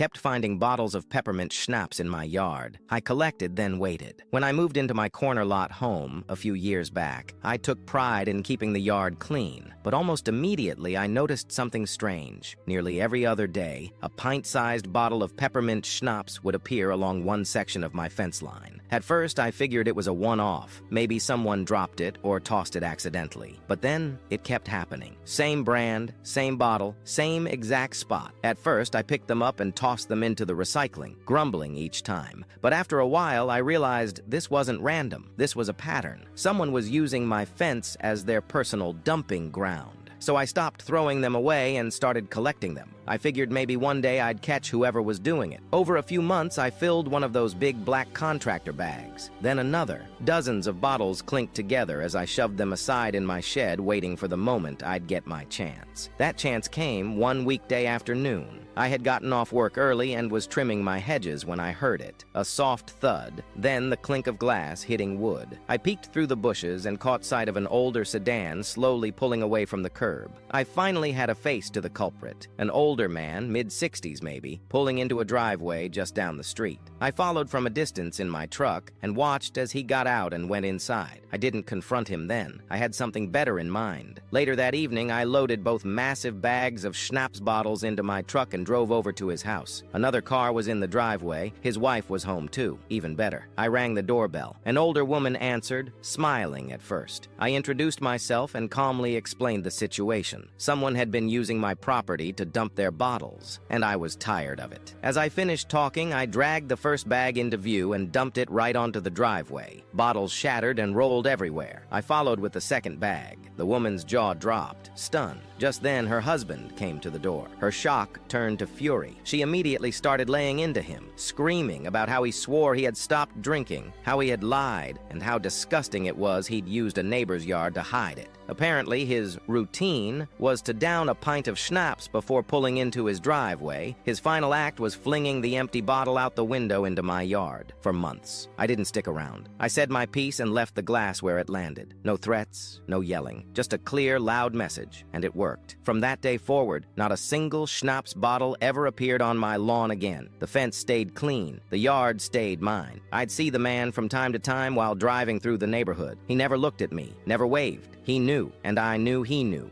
kept finding bottles of peppermint schnapps in my yard. I collected, then waited. When I moved into my corner lot home a few years back, I took pride in keeping the yard clean, but almost immediately I noticed something strange. Nearly every other day, a pint-sized bottle of peppermint schnapps would appear along one section of my fence line. At first, I figured it was a one-off. Maybe someone dropped it or tossed it accidentally. But then, it kept happening. Same brand, same bottle, same exact spot. At first, I picked them up and tossed them into the recycling, grumbling each time. But after a while, I realized this wasn't random. This was a pattern. Someone was using my fence as their personal dumping ground. So I stopped throwing them away and started collecting them. I figured maybe one day I'd catch whoever was doing it. Over a few months, I filled one of those big black contractor bags. Then another. Dozens of bottles clinked together as I shoved them aside in my shed, waiting for the moment I'd get my chance. That chance came one weekday afternoon. I had gotten off work early and was trimming my hedges when I heard it. A soft thud, then the clink of glass hitting wood. I peeked through the bushes and caught sight of an older sedan slowly pulling away from the curb. I finally had a face to the culprit, an older man, mid-60s maybe, pulling into a driveway just down the street. I followed from a distance in my truck and watched as he got out and went inside. I didn't confront him then. I had something better in mind. Later that evening, I loaded both massive bags of schnapps bottles into my truck and drove over to his house. Another car was in the driveway. His wife was home too. Even better. I rang the doorbell. An older woman answered, smiling at first. I introduced myself and calmly explained the situation. Someone had been using my property to dump their bottles, and I was tired of it. As I finished talking, I dragged the first bag into view and dumped it right onto the driveway. Bottles shattered and rolled everywhere. I followed with the second bag. The woman's jaw dropped, stunned. Just then, her husband came to the door. Her shock turned to fury. She immediately started laying into him, screaming about how he swore he had stopped drinking, how he had lied, and how disgusting it was he'd used a neighbor's yard to hide it. Apparently, his routine was to down a pint of schnapps before pulling into his driveway. His final act was flinging the empty bottle out the window into my yard. For months, I didn't stick around. I said my piece and left the glass where it landed. No threats, no yelling, just a clear, loud message, and it worked. From that day forward, not a single schnapps bottle ever appeared on my lawn again. The fence stayed clean. The yard stayed mine. I'd see the man from time to time while driving through the neighborhood. He never looked at me, never waved. He knew, and I knew he knew.